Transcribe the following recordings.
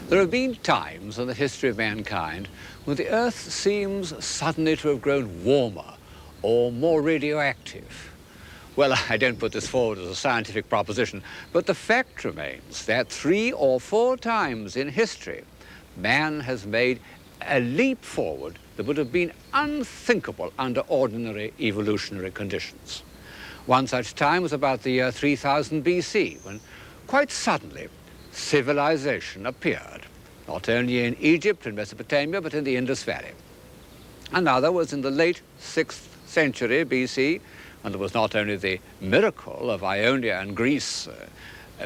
There have been times in the history of mankind when the Earth seems suddenly to have grown warmer or more radioactive. Well, I don't put this forward as a scientific proposition, but the fact remains that 3 or 4 times in history, man has made a leap forward that would have been unthinkable under ordinary evolutionary conditions. One such time was about the year 3000 BC, when quite suddenly civilization appeared, not only in Egypt and Mesopotamia, but in the Indus Valley. Another was in the late 6th century BC, when there was not only the miracle of Ionia and Greece,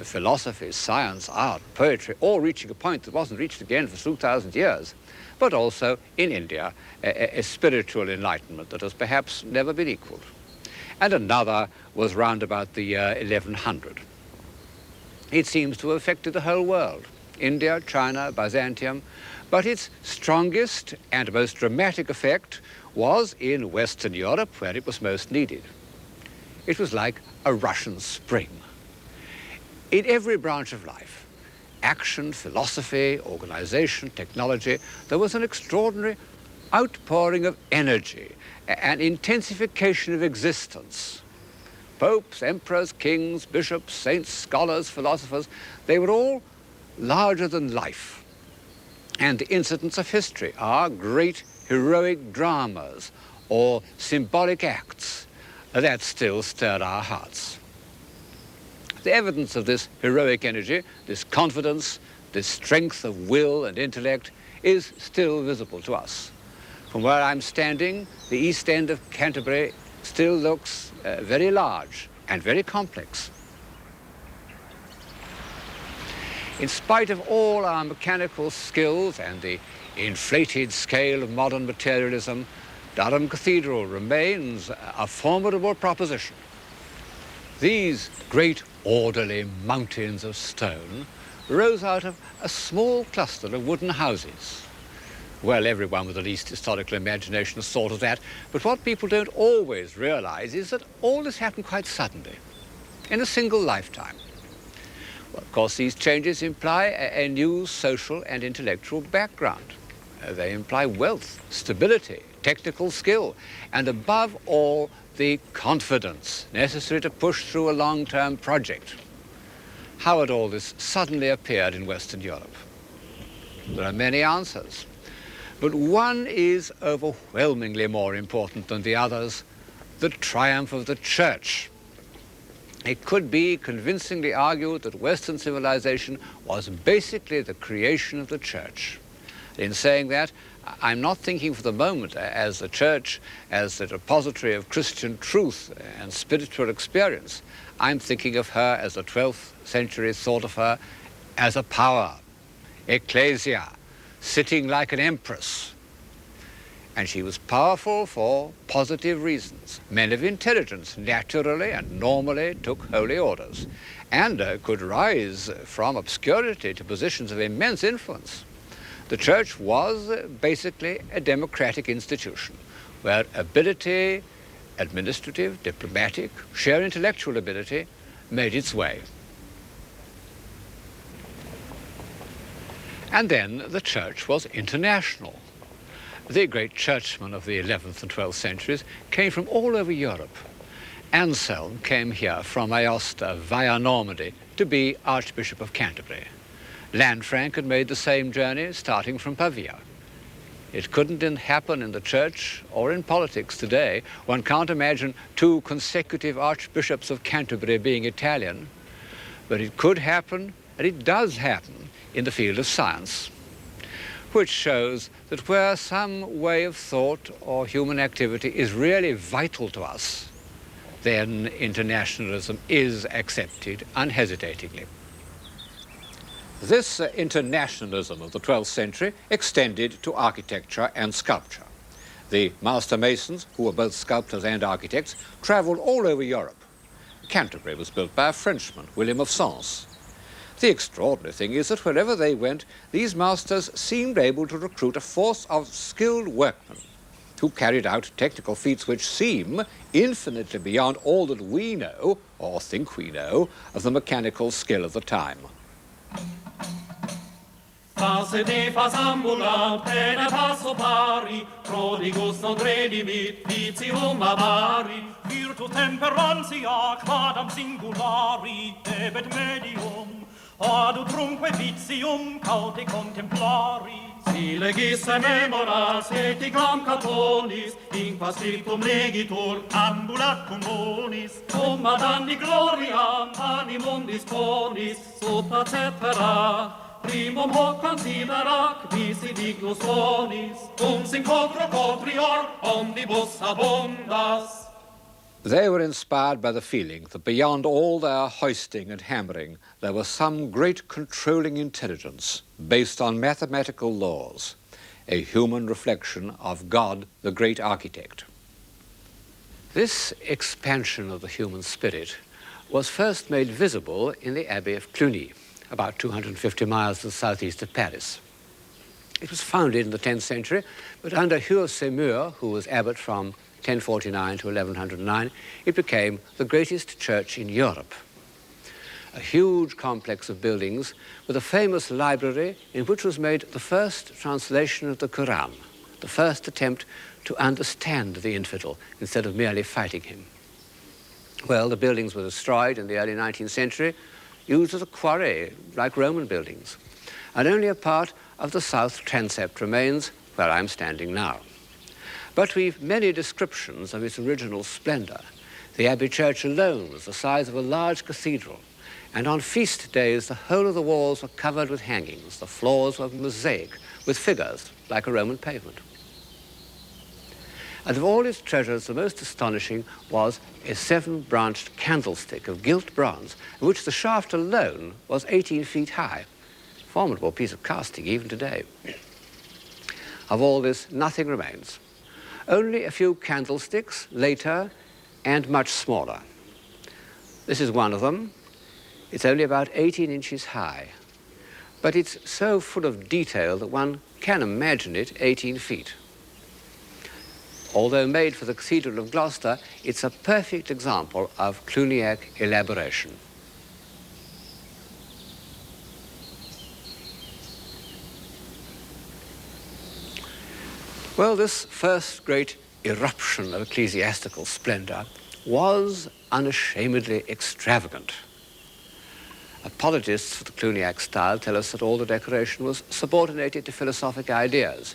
philosophy, science, art, poetry, all reaching a point that wasn't reached again for 2,000 years, but also in India, a spiritual enlightenment that has perhaps never been equaled. And another was round about the year 1100. It seems to have affected the whole world, India, China, Byzantium, but its strongest and most dramatic effect was in Western Europe, where it was most needed. It was like a Russian spring. In every branch of life, action, philosophy, organization, technology, there was an extraordinary outpouring of energy, an intensification of existence. Popes, emperors, kings, bishops, saints, scholars, philosophers, they were all larger than life. And the incidents of history are great heroic dramas or symbolic acts that still stir our hearts. The evidence of this heroic energy, this confidence, this strength of will and intellect is still visible to us. From where I'm standing, the east end of Canterbury still looks very large and very complex. In spite of all our mechanical skills and the inflated scale of modern materialism, Durham Cathedral remains a formidable proposition. These great orderly mountains of stone rose out of a small cluster of wooden houses. Well, everyone with the least historical imagination has thought of that, but what people don't always realize is that all this happened quite suddenly, in a single lifetime. Well, of course, these changes imply a new social and intellectual background. They imply wealth, stability, technical skill, and above all, the confidence necessary to push through a long-term project. How had all this suddenly appeared in Western Europe? There are many answers. But one is overwhelmingly more important than the others: the triumph of the church. It could be convincingly argued that Western civilization was basically the creation of the church. In saying that, I'm not thinking for the moment as the church as the repository of Christian truth and spiritual experience. I'm thinking of her as the 12th century thought of her as a power, ecclesia, sitting like an empress. And she was powerful for positive reasons. Men of intelligence naturally and normally took holy orders and could rise from obscurity to positions of immense influence. The church was basically a democratic institution where ability, administrative, diplomatic, sheer intellectual ability made its way. And then the church was international. The great churchmen of the 11th and 12th centuries came from all over Europe. Anselm came here from Aosta via Normandy to be Archbishop of Canterbury. Lanfranc had made the same journey starting from Pavia. It couldn't happen in the church or in politics today. One can't imagine 2 consecutive Archbishops of Canterbury being Italian, but it could happen, and it does happen, in the field of science. which shows that where some way of thought or human activity is really vital to us, then internationalism is accepted unhesitatingly. This internationalism of the 12th century extended to architecture and sculpture. The master masons, who were both sculptors and architects, travelled all over Europe. Canterbury was built by a Frenchman, William of Sens. The extraordinary thing is that wherever they went, these masters seemed able to recruit a force of skilled workmen who carried out technical feats which seem infinitely beyond all that we know, or think we know, of the mechanical skill of the time. Face de fas ambulant, pene passo pari, prodigus non redimit, vitium avari, virtu temperantia, quadam singulari, debet medium, adutrumque vitium caute contemplari. Si legis memoras eticam catonis, in quas virtum legitur ambulat cum bonis, cum ad anni gloriam animum disponis, supra cetera, primum hoc considerac visi dignus bonis, cum sin quadro quadrior omnibus abundas. They were inspired by the feeling that beyond all their hoisting and hammering, there was some great controlling intelligence based on mathematical laws, a human reflection of God, the great architect. This expansion of the human spirit was first made visible in the Abbey of Cluny, about 250 miles to the southeast of Paris. It was founded in the 10th century, but under Hugh Seymour, who was abbot from 1049 to 1109, it became the greatest church in Europe. A huge complex of buildings with a famous library in which was made the first translation of the Quran, the first attempt to understand the infidel instead of merely fighting him. Well, the buildings were destroyed in the early 19th century, used as a quarry, like Roman buildings, and only a part of the south transept remains where I'm standing now. But we've many descriptions of its original splendor. The Abbey Church alone was the size of a large cathedral, and on feast days the whole of the walls were covered with hangings. The floors were mosaic with figures like a Roman pavement. And of all its treasures, the most astonishing was a 7-branched candlestick of gilt bronze, in which the shaft alone was 18 feet high. Formidable piece of casting even today. Of all this, nothing remains. Only a few candlesticks later and much smaller. This is one of them. It's only about 18 inches high, but it's so full of detail that one can imagine it 18 feet. Although made for the Cathedral of Gloucester, it's a perfect example of Cluniac elaboration. Well, this first great eruption of ecclesiastical splendor was unashamedly extravagant. Apologists for the Cluniac style tell us that all the decoration was subordinated to philosophic ideas.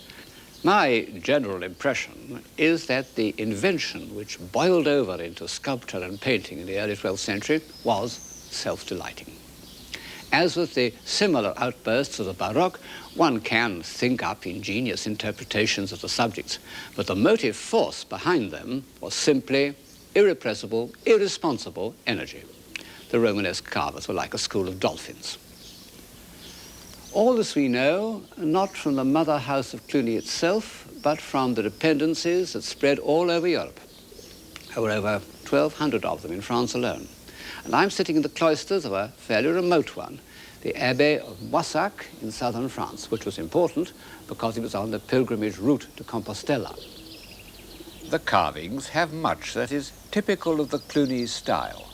My general impression is that the invention which boiled over into sculpture and painting in the early 12th century was self-delighting. As with the similar outbursts of the Baroque, one can think up ingenious interpretations of the subjects, but the motive force behind them was simply irrepressible, irresponsible energy. The Romanesque carvers were like a school of dolphins. All this we know, not from the mother house of Cluny itself, but from the dependencies that spread all over Europe. There were over 1,200 of them in France alone. And I'm sitting in the cloisters of a fairly remote one, the Abbey of Moissac in southern France, which was important because it was on the pilgrimage route to Compostela. The carvings have much that is typical of the Cluny style.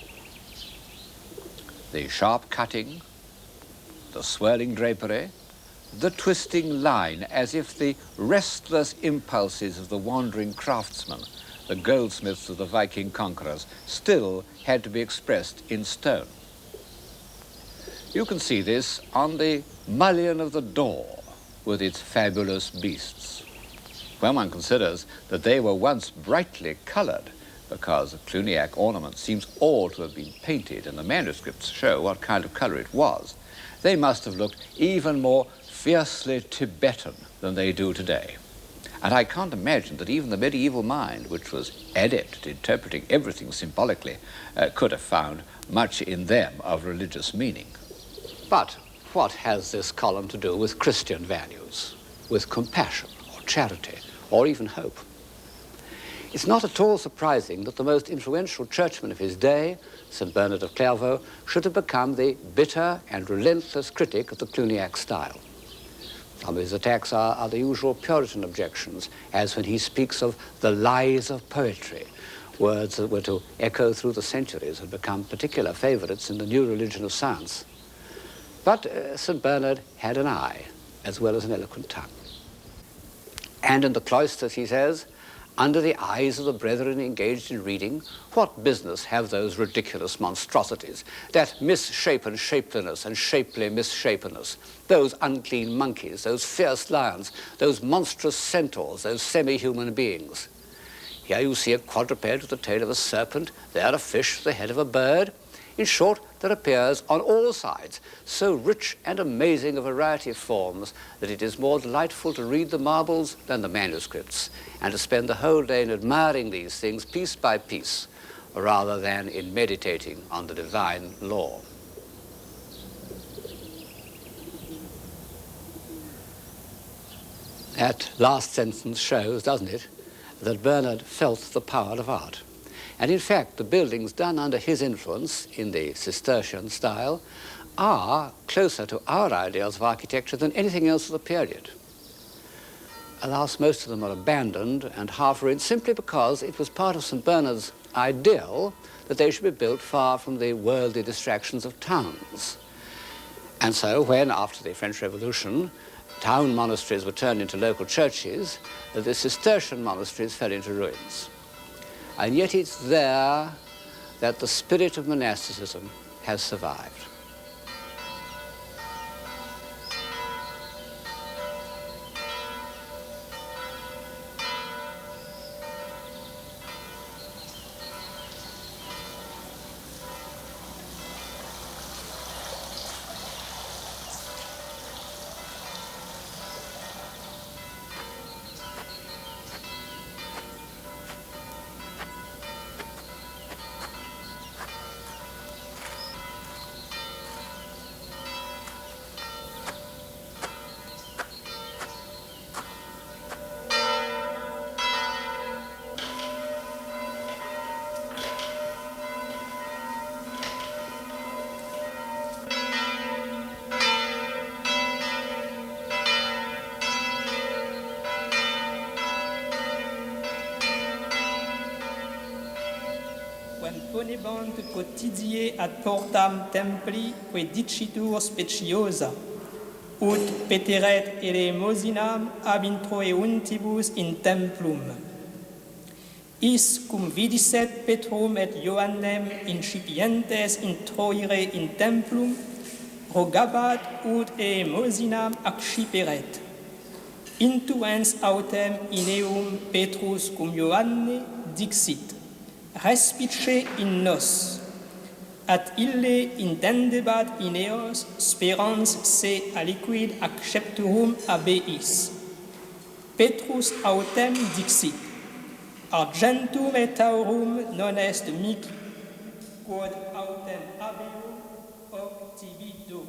The sharp cutting, the swirling drapery, the twisting line, as if the restless impulses of the wandering craftsman, the goldsmiths of the Viking conquerors, still had to be expressed in stone. You can see this on the mullion of the door with its fabulous beasts. When one considers that they were once brightly colored, because the Cluniac ornament seems all to have been painted, and the manuscripts show what kind of color it was, they must have looked even more fiercely Tibetan than they do today. And I can't imagine that even the medieval mind, which was adept at interpreting everything symbolically, could have found much in them of religious meaning. But what has this column to do with Christian values, with compassion or charity or even hope? It's not at all surprising that the most influential churchman of his day, St. Bernard of Clairvaux, should have become the bitter and relentless critic of the Cluniac style. Some of his attacks are the usual Puritan objections, as when he speaks of the lies of poetry, words that were to echo through the centuries and become particular favorites in the new religion of science. But St. Bernard had an eye, as well as an eloquent tongue. And in the cloisters, he says, under the eyes of the brethren engaged in reading, what business have those ridiculous monstrosities, that misshapen shapeliness and shapely misshapenness, those unclean monkeys, those fierce lions, those monstrous centaurs, those semi-human beings? Here you see a quadruped with the tail of a serpent, there a fish with the head of a bird. In short, there appears on all sides so rich and amazing a variety of forms that it is more delightful to read the marbles than the manuscripts, and to spend the whole day in admiring these things piece by piece, rather than in meditating on the divine law. That last sentence shows, doesn't it, that Bernard felt the power of art. And in fact, the buildings done under his influence in the Cistercian style are closer to our ideals of architecture than anything else of the period. Alas, most of them are abandoned and half ruined simply because it was part of St. Bernard's ideal that they should be built far from the worldly distractions of towns. And so when, after the French Revolution, town monasteries were turned into local churches, the Cistercian monasteries fell into ruins. And yet it's there that the spirit of monasticism has survived. Ponebant quotidie ad portam templi que dicitur speciosa, ut peteret elemosinam ab introeuntibus in templum. Is cum vidisset Petrum et Ioannem incipientes introire in templum, rogabat ut elemosinam acciperet. Intuens autem in eum Petrus cum Ioanne dixit: respice in nos, at ille intendebat in eos sperans se aliquid accepturum abeis. Petrus autem dixit: argentum et aurum non est mihi, quod autem abeum hoc tibi do.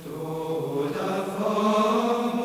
Toda forma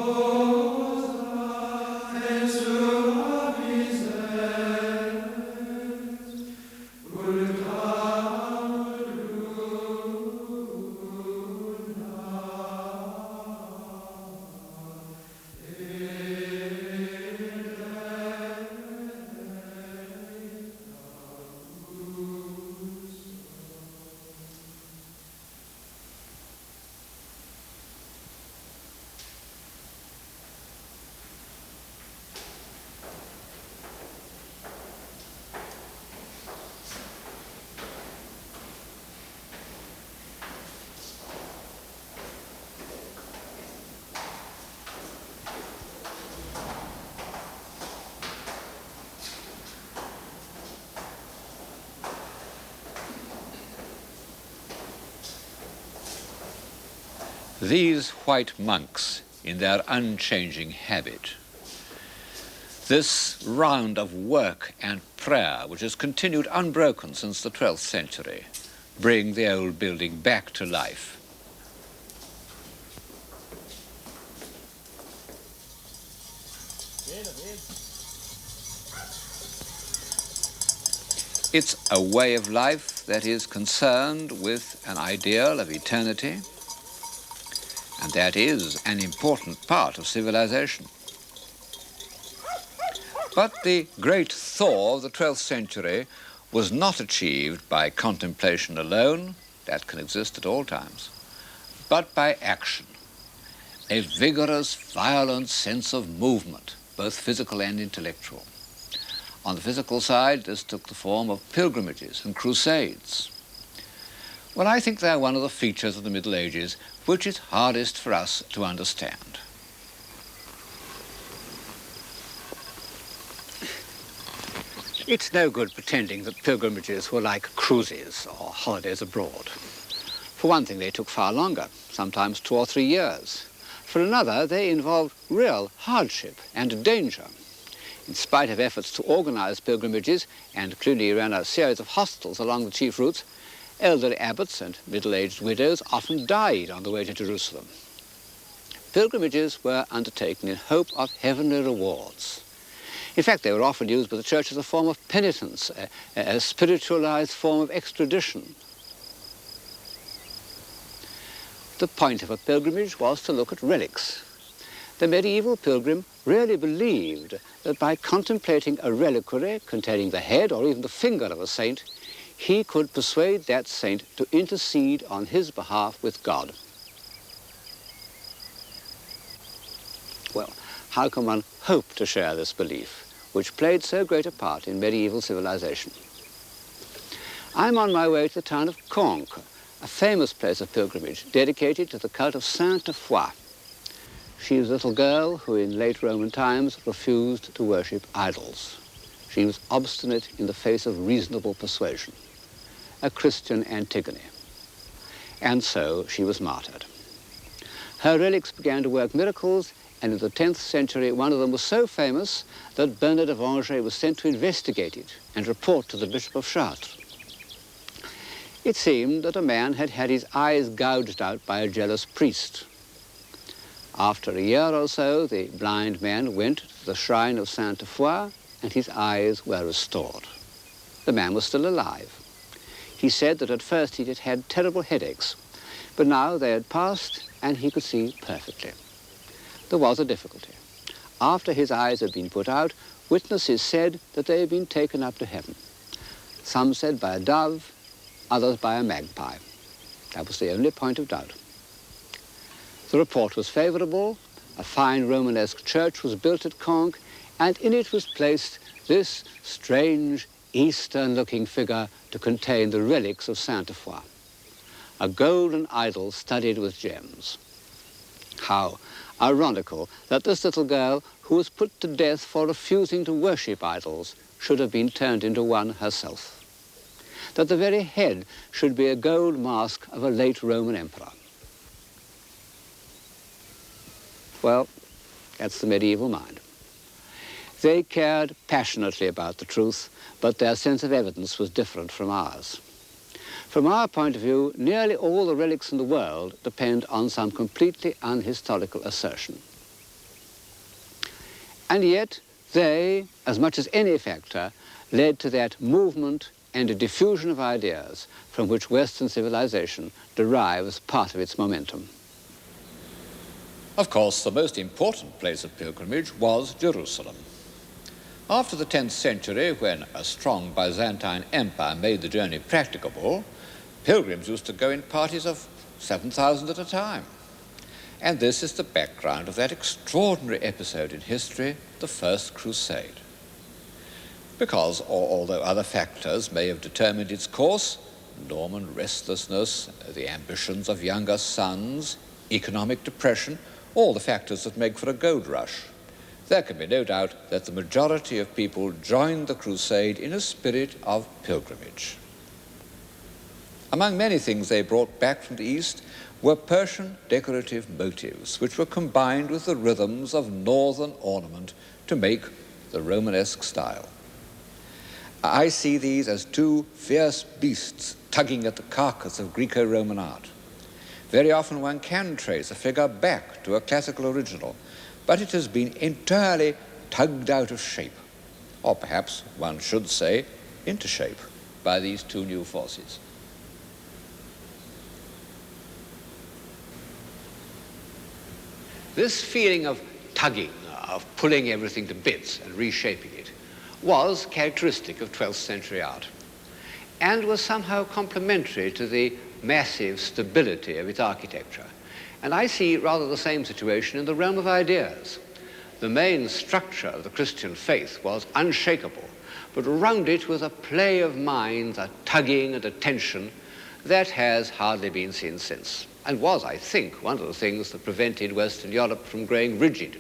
These white monks in their unchanging habit, this round of work and prayer which has continued unbroken since the 12th century, bring the old building back to life. It's a way of life that is concerned with an ideal of eternity, and that is an important part of civilization. But the great thaw of the 12th century was not achieved by contemplation alone, that can exist at all times, but by action, a vigorous, violent sense of movement, both physical and intellectual. On the physical side, this took the form of pilgrimages and crusades. Well, I think they're one of the features of the Middle Ages which is hardest for us to understand. It's no good pretending that pilgrimages were like cruises or holidays abroad. For one thing, they took far longer, sometimes 2 or 3 years. For another, they involved real hardship and danger. In spite of efforts to organize pilgrimages, and Cluny ran a series of hostels along the chief routes, elderly abbots and middle-aged widows often died on the way to Jerusalem. Pilgrimages were undertaken in hope of heavenly rewards. In fact, they were often used by the church as a form of penitence, a spiritualized form of extradition. The point of a pilgrimage was to look at relics. The medieval pilgrim really believed that by contemplating a reliquary containing the head or even the finger of a saint, he could persuade that saint to intercede on his behalf with God. Well, how can one hope to share this belief, which played so great a part in medieval civilization? I'm on my way to the town of Conques, a famous place of pilgrimage dedicated to the cult of Sainte Foy. She was a little girl who in late Roman times refused to worship idols. She was obstinate in the face of reasonable persuasion, a Christian Antigone. And so she was martyred. Her relics began to work miracles, and in the 10th century, one of them was so famous that Bernard of Angers was sent to investigate it and report to the Bishop of Chartres. It seemed that a man had had his eyes gouged out by a jealous priest. After a year or so, the blind man went to the shrine of Sainte Foy, and his eyes were restored. The man was still alive. He said that at first he had had terrible headaches, but now they had passed and he could see perfectly. There was a difficulty. After his eyes had been put out, witnesses said that they had been taken up to heaven. Some said by a dove, others by a magpie. That was the only point of doubt. The report was favorable. A fine Romanesque church was built at Conques, and in it was placed this strange Eastern-looking figure to contain the relics of Sainte Foy, a golden idol studded with gems. How ironical that this little girl, who was put to death for refusing to worship idols, should have been turned into one herself. That the very head should be a gold mask of a late Roman emperor. Well, that's the medieval mind. They cared passionately about the truth, but their sense of evidence was different from ours. From our point of view, nearly all the relics in the world depend on some completely unhistorical assertion. And yet, they, as much as any factor, led to that movement and a diffusion of ideas from which Western civilization derives part of its momentum. Of course, the most important place of pilgrimage was Jerusalem. After the 10th century, when a strong Byzantine empire made the journey practicable, pilgrims used to go in parties of 7,000 at a time. And this is the background of that extraordinary episode in history, the First Crusade. Because, although other factors may have determined its course, Norman restlessness, the ambitions of younger sons, economic depression, all the factors that make for a gold rush, there can be no doubt that the majority of people joined the crusade in a spirit of pilgrimage. Among many things they brought back from the East were Persian decorative motifs which were combined with the rhythms of northern ornament to make the Romanesque style. I see these as two fierce beasts tugging at the carcass of Greco-Roman art. Very often one can trace a figure back to a classical original, but it has been entirely tugged out of shape, or perhaps one should say into shape, by these two new forces. This feeling of tugging, of pulling everything to bits and reshaping it, was characteristic of 12th century art, and was somehow complementary to the massive stability of its architecture. And I see rather the same situation in the realm of ideas. The main structure of the Christian faith was unshakable, but around it was a play of minds, a tugging and a tension that has hardly been seen since, and was, I think, one of the things that prevented Western Europe from growing rigid,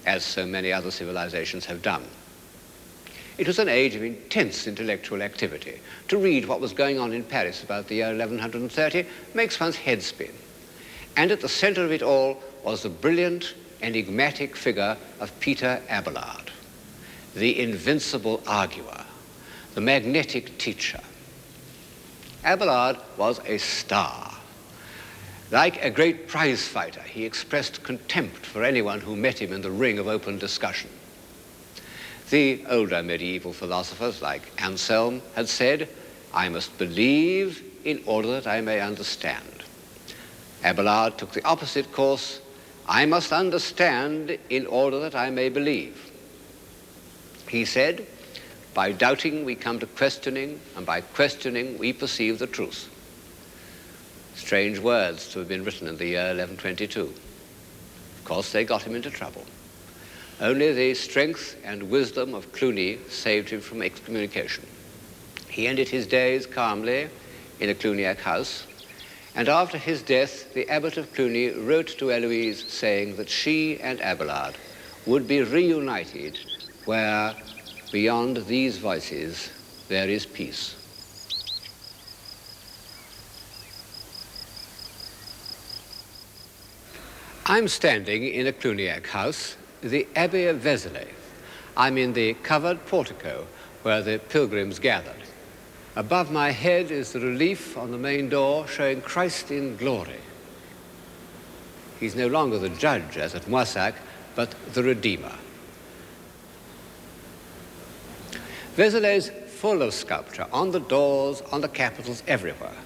as so many other civilizations have done. It was an age of intense intellectual activity. To read what was going on in Paris about the year 1130 makes one's head spin. And at the center of it all was the brilliant, enigmatic figure of Peter Abelard, the invincible arguer, the magnetic teacher. Abelard was a star. Like a great prize fighter, he expressed contempt for anyone who met him in the ring of open discussion. The older medieval philosophers, like Anselm, had said, "I must believe in order that I may understand." Abelard took the opposite course, "I must understand in order that I may believe." He said, "By doubting we come to questioning, and by questioning we perceive the truth." Strange words to have been written in the year 1122. Of course, they got him into trouble. Only the strength and wisdom of Cluny saved him from excommunication. He ended his days calmly in a Cluniac house, and after his death, the abbot of Cluny wrote to Eloise saying that she and Abelard would be reunited where, beyond these voices, there is peace. I'm standing in a Cluniac house, the Abbey of Vézelay. I'm in the covered portico where the pilgrims gathered. Above my head is the relief on the main door showing Christ in glory. He's no longer the judge, as at Moissac, but the Redeemer. Vézelay's full of sculpture, on the doors, on the capitals, everywhere.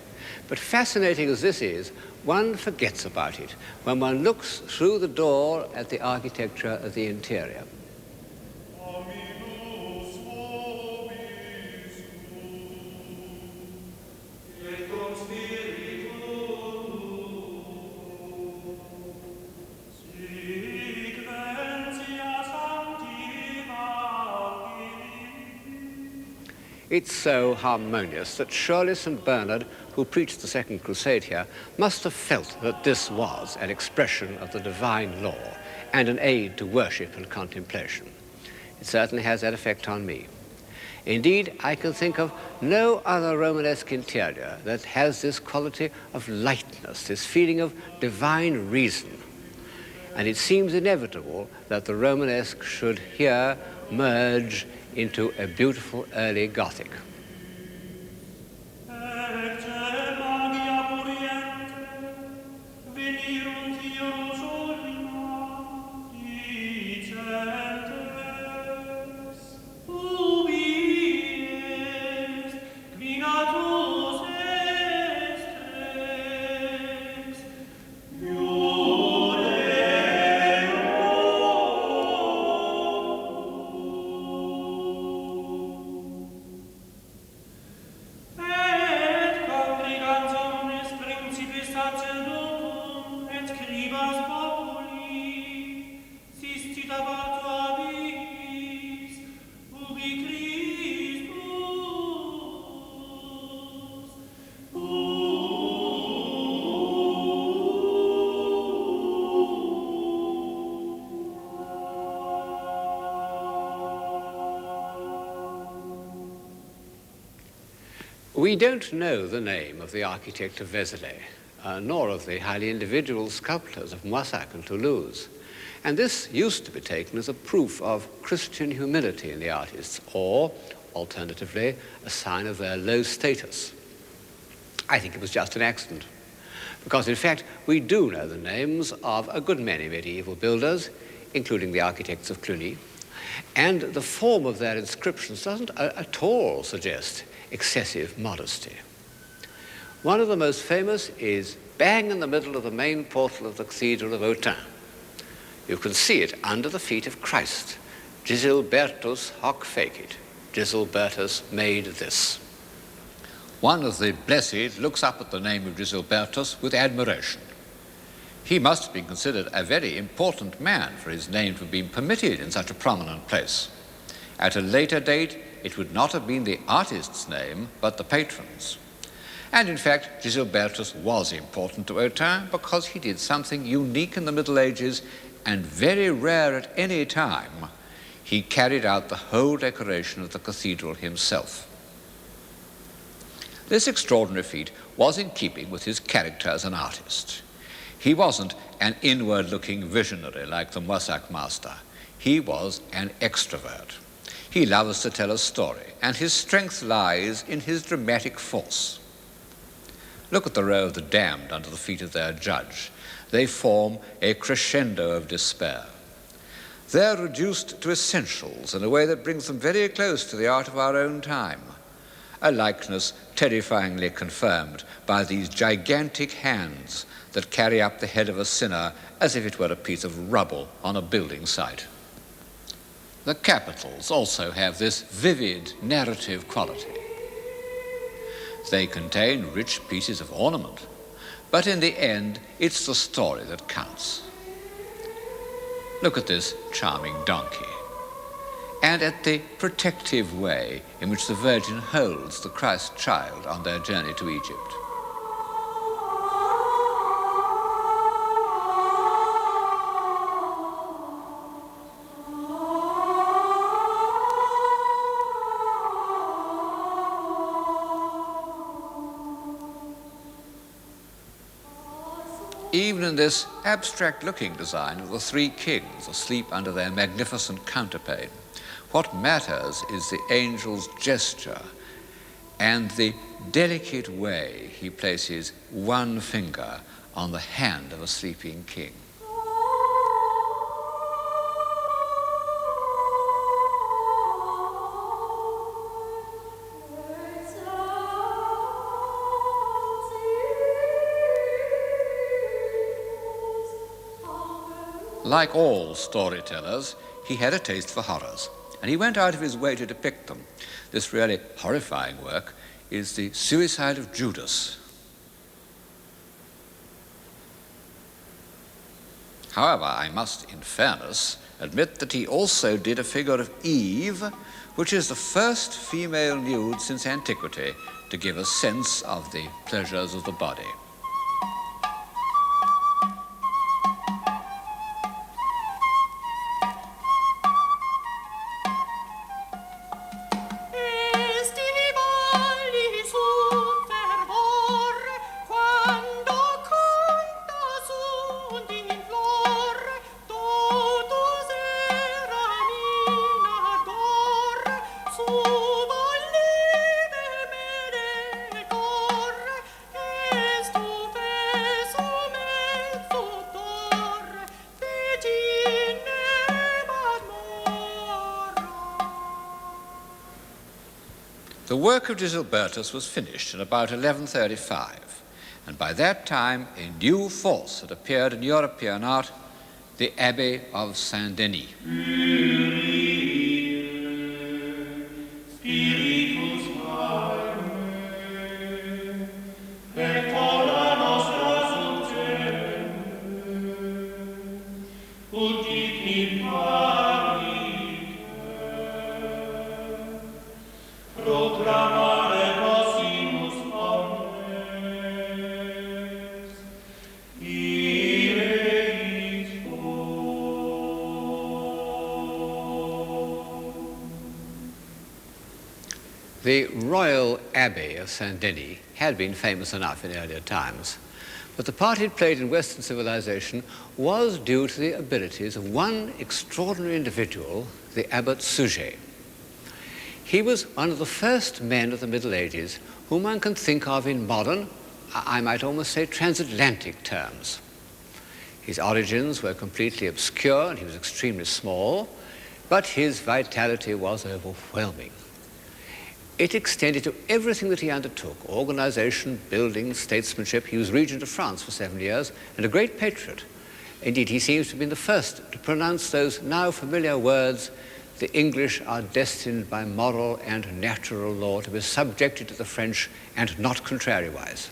But fascinating as this is, one forgets about it when one looks through the door at the architecture of the interior. It's so harmonious that surely St. Bernard, who preached the Second Crusade here, must have felt that this was an expression of the divine law and an aid to worship and contemplation. It certainly has that effect on me. Indeed, I can think of no other Romanesque interior that has this quality of lightness, this feeling of divine reason. And it seems inevitable that the Romanesque should here merge into a beautiful early Gothic. We don't know the name of the architect of Vézelay, nor of the highly individual sculptors of Moissac and Toulouse. And this used to be taken as a proof of Christian humility in the artists, or, alternatively, a sign of their low status. I think it was just an accident, because in fact we do know the names of a good many medieval builders, including the architects of Cluny, and the form of their inscriptions doesn't at all suggest excessive modesty. One of the most famous is bang in the middle of the main portal of the Cathedral of Autun. You can see it under the feet of Christ. Gisilbertus hoc fecit. Gisilbertus made this. One of the blessed looks up at the name of Gisilbertus with admiration. He must have been considered a very important man for his name to have been permitted in such a prominent place. At a later date, it would not have been the artist's name, but the patron's. And in fact, Gisilbertus was important to Autun because he did something unique in the Middle Ages and very rare at any time. He carried out the whole decoration of the cathedral himself. This extraordinary feat was in keeping with his character as an artist. He wasn't an inward-looking visionary like the Moissac master. He was an extrovert. He loves to tell a story, and his strength lies in his dramatic force. Look at the row of the damned under the feet of their judge. They form a crescendo of despair. They're reduced to essentials in a way that brings them very close to the art of our own time, a likeness terrifyingly confirmed by these gigantic hands that carry up the head of a sinner as if it were a piece of rubble on a building site. The capitals also have this vivid narrative quality. They contain rich pieces of ornament, but in the end, it's the story that counts. Look at this charming donkey, and at the protective way in which the Virgin holds the Christ child on their journey to Egypt. Even in this abstract-looking design of the three kings asleep under their magnificent counterpane, what matters is the angel's gesture and the delicate way he places one finger on the hand of a sleeping king. Like all storytellers, he had a taste for horrors, and he went out of his way to depict them. This really horrifying work is the Suicide of Judas. However, I must, in fairness, admit that he also did a figure of Eve, which is the first female nude since antiquity to give a sense of the pleasures of the body. The work of Gisilbertus was finished in about 1135, and by that time a new force had appeared in European art, the Abbey of Saint-Denis. The Royal Abbey of Saint-Denis had been famous enough in earlier times, But the part it played in Western civilization was due to the abilities of one extraordinary individual, the abbot Suger. He was one of the first men of the Middle Ages whom one can think of in modern, I might almost say transatlantic terms. His origins were completely obscure and he was extremely small, but his vitality was overwhelming. It extended to everything that he undertook: organization, building, statesmanship. He was regent of France for 7 years and a great patriot. Indeed, he seems to have been the first to pronounce those now familiar words, "The English are destined by moral and natural law to be subjected to the French and not contrariwise."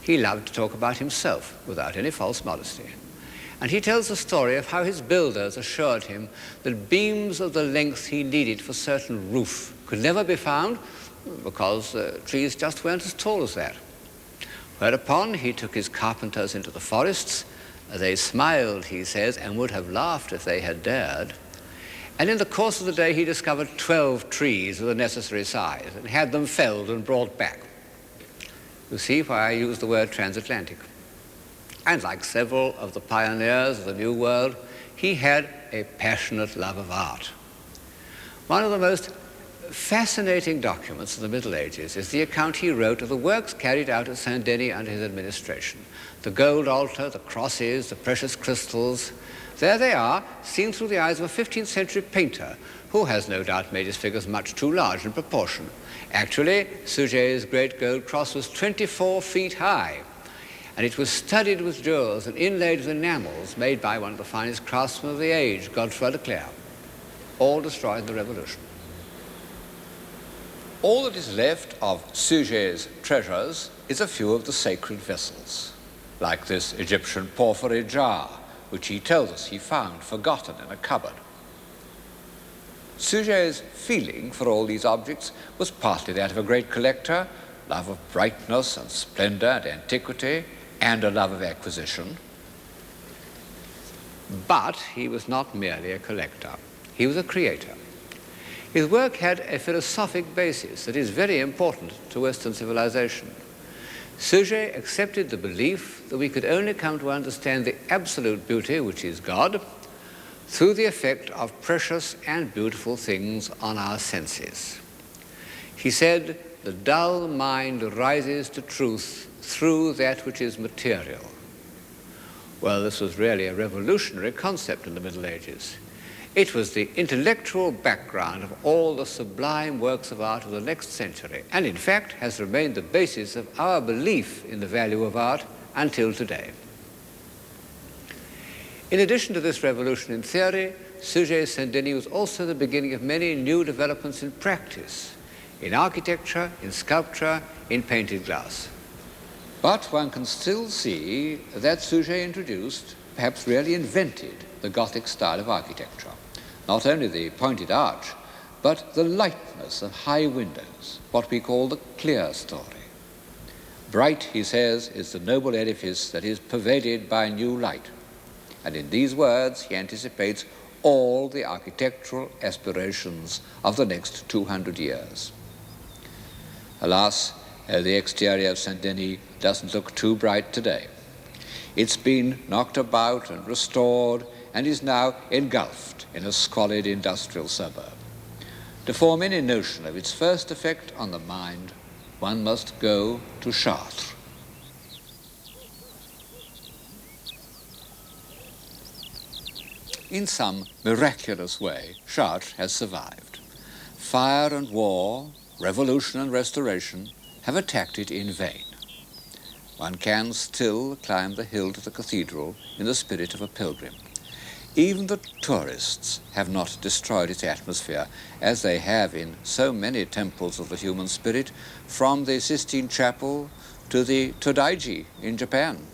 He loved to talk about himself without any false modesty. And he tells the story of how his builders assured him that beams of the length he needed for certain roof could never be found because trees just weren't as tall as that. Whereupon he took his carpenters into the forests. They smiled, he says, and would have laughed if they had dared. And in the course of the day he discovered 12 trees of the necessary size and had them felled and brought back. You see why I use the word transatlantic. And like several of the pioneers of the New World, he had a passionate love of art. One of the most fascinating documents of the Middle Ages is the account he wrote of the works carried out at Saint-Denis under his administration. The gold altar, the crosses, the precious crystals. There they are, seen through the eyes of a 15th century painter who has no doubt made his figures much too large in proportion. Actually, Suger's great gold cross was 24 feet high, and it was studded with jewels and inlaid with enamels made by one of the finest craftsmen of the age, Godefroy Leclerc, all destroyed in the Revolution. All that is left of Suger's treasures is a few of the sacred vessels, like this Egyptian porphyry jar, which he tells us he found forgotten in a cupboard. Suger's feeling for all these objects was partly that of a great collector, love of brightness and splendor and antiquity, and a love of acquisition. But he was not merely a collector. He was a creator. His work had a philosophic basis that is very important to Western civilization. Suger accepted the belief that we could only come to understand the absolute beauty, which is God, through the effect of precious and beautiful things on our senses. He said, "The dull mind rises to truth through that which is material." Well, this was really a revolutionary concept in the Middle Ages. It was the intellectual background of all the sublime works of art of the next century, and in fact has remained the basis of our belief in the value of art until today. In addition to this revolution in theory, Suger's Saint-Denis was also the beginning of many new developments in practice, in architecture, in sculpture, in painted glass. But one can still see that Suger introduced, perhaps really invented, the Gothic style of architecture. Not only the pointed arch, but the lightness of high windows, what we call the clear story. Bright, he says, is the noble edifice that is pervaded by new light. And in these words, he anticipates all the architectural aspirations of the next 200 years. Alas, the exterior of Saint-Denis doesn't look too bright today. It's been knocked about and restored and is now engulfed in a squalid industrial suburb. To form any notion of its first effect on the mind, one must go to Chartres. In some miraculous way, Chartres has survived. Fire and war, revolution and restoration have attacked it in vain. One can still climb the hill to the cathedral in the spirit of a pilgrim. Even the tourists have not destroyed its atmosphere, as they have in so many temples of the human spirit, from the Sistine Chapel to the Todaiji in Japan.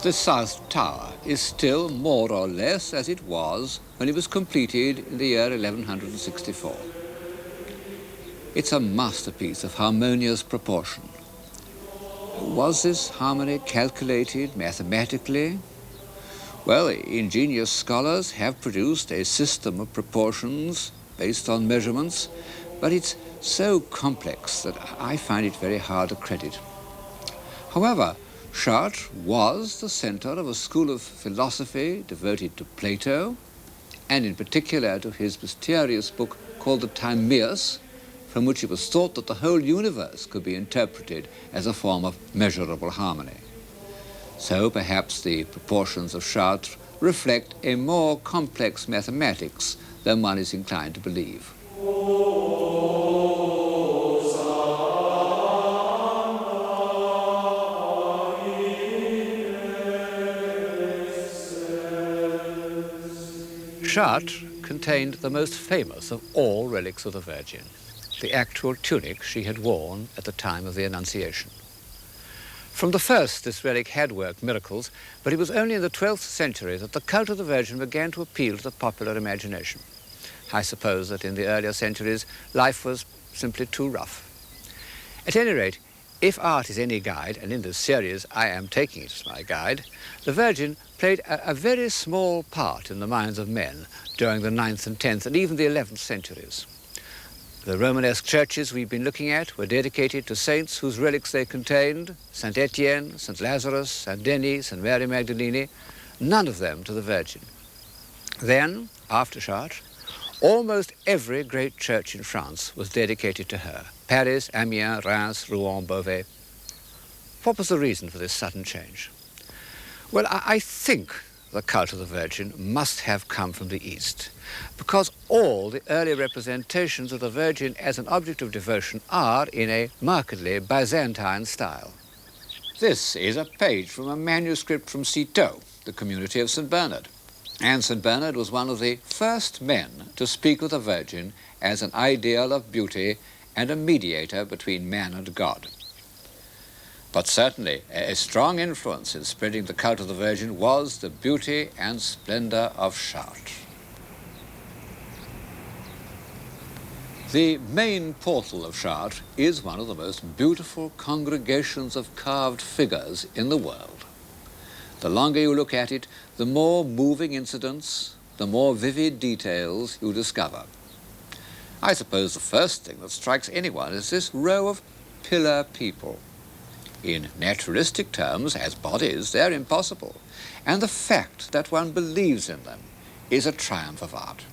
The South Tower is still more or less as it was when it was completed in the year 1164. It's a masterpiece of harmonious proportion. Was this harmony calculated mathematically? Well, ingenious scholars have produced a system of proportions based on measurements, but it's so complex that I find it very hard to credit. However, Chartres was the center of a school of philosophy devoted to Plato, and in particular to his mysterious book called the Timaeus, from which it was thought that the whole universe could be interpreted as a form of measurable harmony. So perhaps the proportions of Chartres reflect a more complex mathematics than one is inclined to believe. Chartres contained the most famous of all relics of the Virgin, the actual tunic she had worn at the time of the Annunciation. From the first, this relic had worked miracles, but it was only in the 12th century that the cult of the Virgin began to appeal to the popular imagination. I suppose that in the earlier centuries, life was simply too rough. At any rate, if art is any guide, and in this series I am taking it as my guide, the Virgin played a very small part in the minds of men during the 9th and 10th and even the 11th centuries. The Romanesque churches we've been looking at were dedicated to saints whose relics they contained, Saint Etienne, Saint Lazarus, Saint Denis, Saint Mary Magdalene, none of them to the Virgin. Then, after Chartres, almost every great church in France was dedicated to her. Paris, Amiens, Reims, Rouen, Beauvais. What was the reason for this sudden change? Well, I think the cult of the Virgin must have come from the East, because all the early representations of the Virgin as an object of devotion are in a markedly Byzantine style. This is a page from a manuscript from Citeaux, the community of St. Bernard. And St. Bernard was one of the first men to speak of the Virgin as an ideal of beauty and a mediator between man and God. But certainly a strong influence in spreading the cult of the Virgin was the beauty and splendor of Chartres. The main portal of Chartres is one of the most beautiful congregations of carved figures in the world. The longer you look at it, the more moving incidents, the more vivid details you discover. I suppose the first thing that strikes anyone is this row of pillar people. In naturalistic terms, as bodies, they're impossible, and the fact that one believes in them is a triumph of art.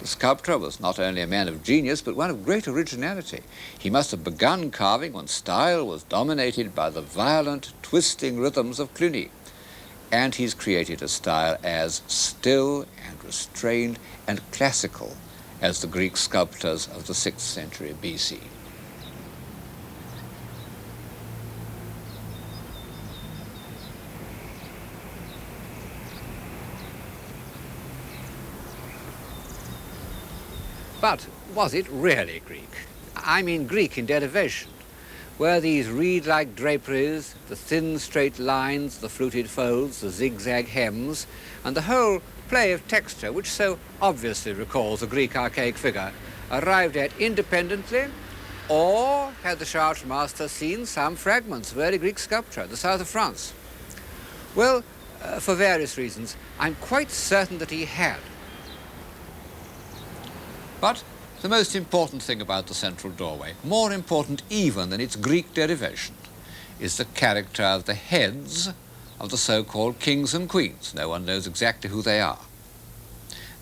The sculptor was not only a man of genius, but one of great originality. He must have begun carving when style was dominated by the violent, twisting rhythms of Cluny, and he's created a style as still and restrained and classical as the Greek sculptors of the 6th century BC. But was it really Greek? I mean Greek in derivation. Were these reed-like draperies, the thin straight lines, the fluted folds, the zigzag hems, and the whole play of texture, which so obviously recalls a Greek archaic figure, arrived at independently, or had the Chartres master seen some fragments of early Greek sculpture in the south of France? Well, for various reasons, I'm quite certain that he had. But the most important thing about the central doorway, more important even than its Greek derivation, is the character of the heads of the so-called kings and queens. No one knows exactly who they are.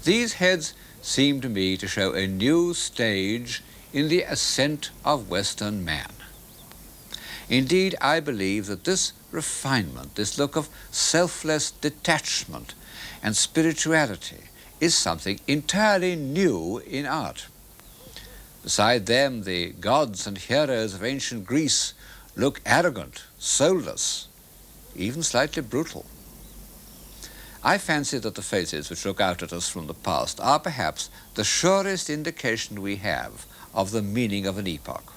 These heads seem to me to show a new stage in the ascent of Western man. Indeed, I believe that this refinement, this look of selfless detachment and spirituality is something entirely new in art. Beside them, the gods and heroes of ancient Greece look arrogant, soulless, even slightly brutal. I fancy that the faces which look out at us from the past are perhaps the surest indication we have of the meaning of an epoch.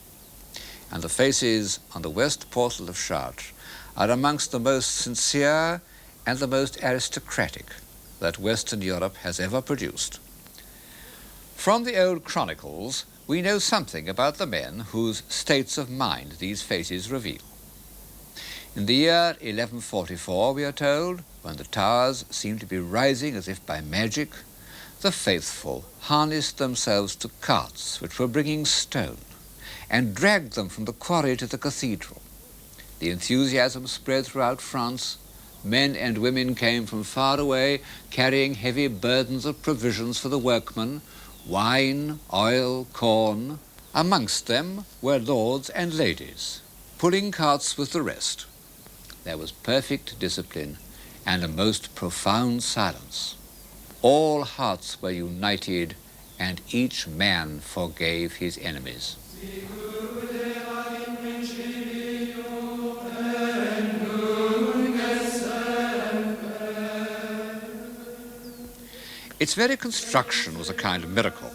And the faces on the west portal of Chartres are amongst the most sincere and the most aristocratic that Western Europe has ever produced. From the old chronicles, we know something about the men whose states of mind these faces reveal. In the year 1144, we are told, when the towers seemed to be rising as if by magic, the faithful harnessed themselves to carts which were bringing stone and dragged them from the quarry to the cathedral. The enthusiasm spread throughout France. Men and women came from far away, carrying heavy burdens of provisions for the workmen, wine, oil, corn. Amongst them were lords and ladies, pulling carts with the rest. There was perfect discipline and a most profound silence. All hearts were united, and each man forgave his enemies. Its very construction was a kind of miracle.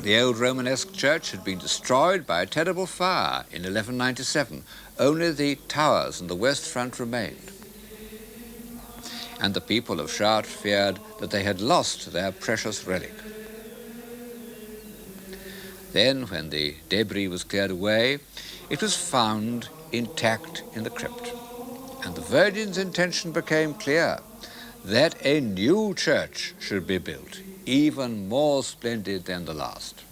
The old Romanesque church had been destroyed by a terrible fire in 1197. Only the towers and the west front remained. And the people of Chartres feared that they had lost their precious relic. Then, when the debris was cleared away, it was found intact in the crypt. And the Virgin's intention became clear, that a new church should be built, even more splendid than the last.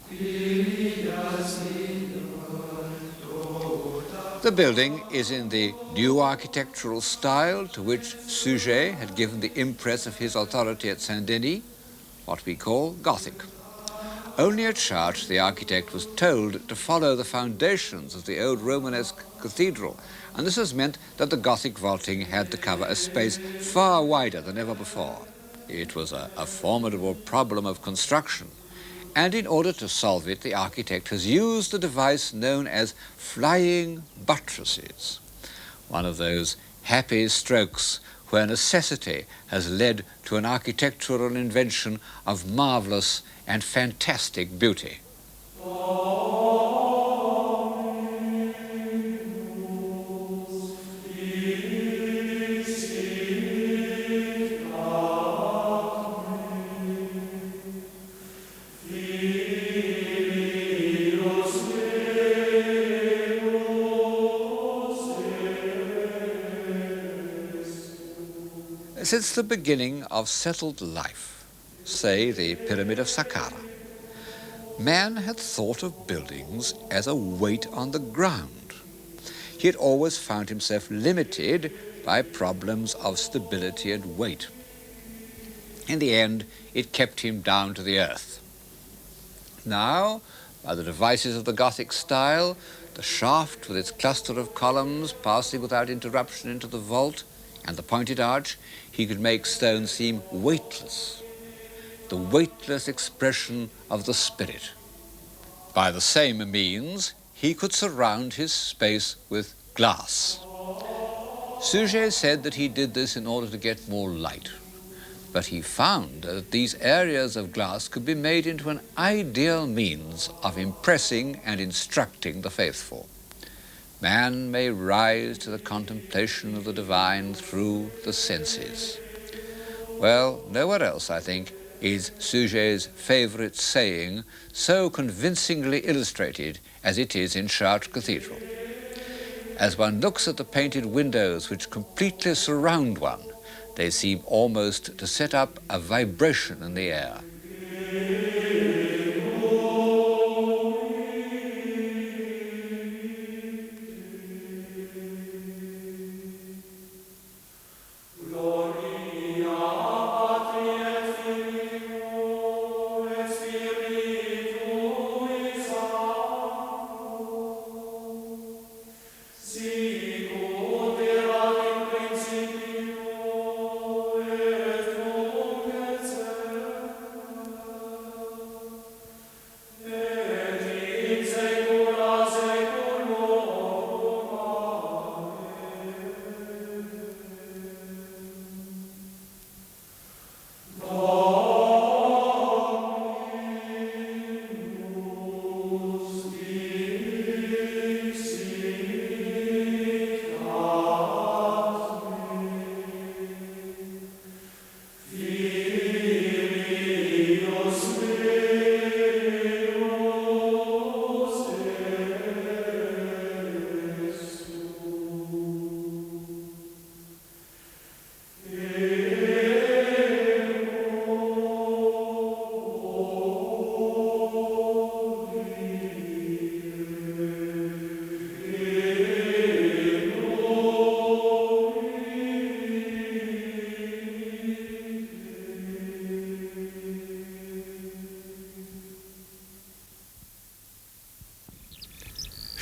The building is in the new architectural style to which Suger had given the impress of his authority at Saint-Denis, what we call Gothic. Only at Chartres the architect was told to follow the foundations of the old Romanesque cathedral, and this has meant that the Gothic vaulting had to cover a space far wider than ever before. It was a formidable problem of construction, and in order to solve it, the architect has used the device known as flying buttresses, one of those happy strokes where necessity has led to an architectural invention of marvelous and fantastic beauty. Since the beginning of settled life, say the Pyramid of Saqqara, man had thought of buildings as a weight on the ground. He had always found himself limited by problems of stability and weight. In the end, it kept him down to the earth. Now, by the devices of the Gothic style, the shaft with its cluster of columns passing without interruption into the vault, and the pointed arch, he could make stone seem weightless, the weightless expression of the spirit. By the same means, he could surround his space with glass. Suger said that he did this in order to get more light, but he found that these areas of glass could be made into an ideal means of impressing and instructing the faithful. Man may rise to the contemplation of the divine through the senses. Well, nowhere else, I think, is Suger's favorite saying so convincingly illustrated as it is in Chartres Cathedral. As one looks at the painted windows which completely surround one, they seem almost to set up a vibration in the air.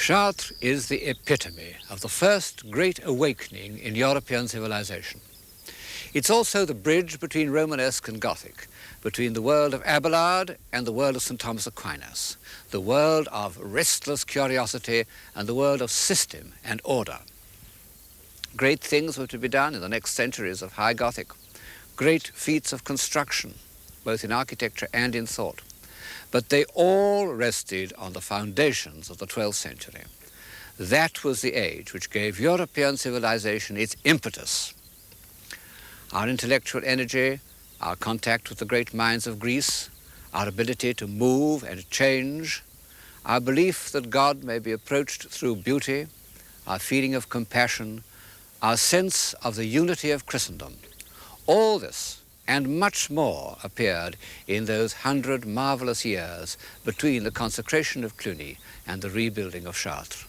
Chartres is the epitome of the first great awakening in European civilization. It's also the bridge between Romanesque and Gothic, between the world of Abelard and the world of St. Thomas Aquinas, the world of restless curiosity and the world of system and order. Great things were to be done in the next centuries of High Gothic, great feats of construction, both in architecture and in thought. But they all rested on the foundations of the 12th century. That was the age which gave European civilization its impetus. Our intellectual energy, our contact with the great minds of Greece, our ability to move and change, our belief that God may be approached through beauty, our feeling of compassion, our sense of the unity of Christendom, all this and much more appeared in those 100 marvelous years between the consecration of Cluny and the rebuilding of Chartres.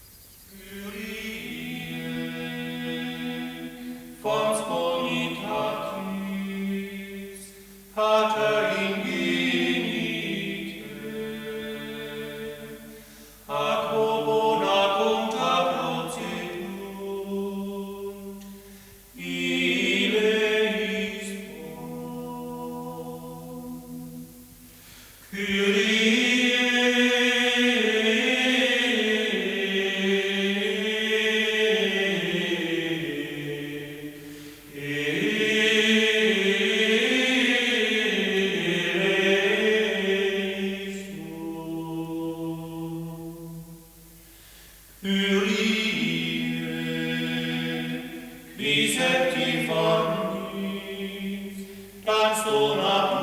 Bicepti fornis, canzona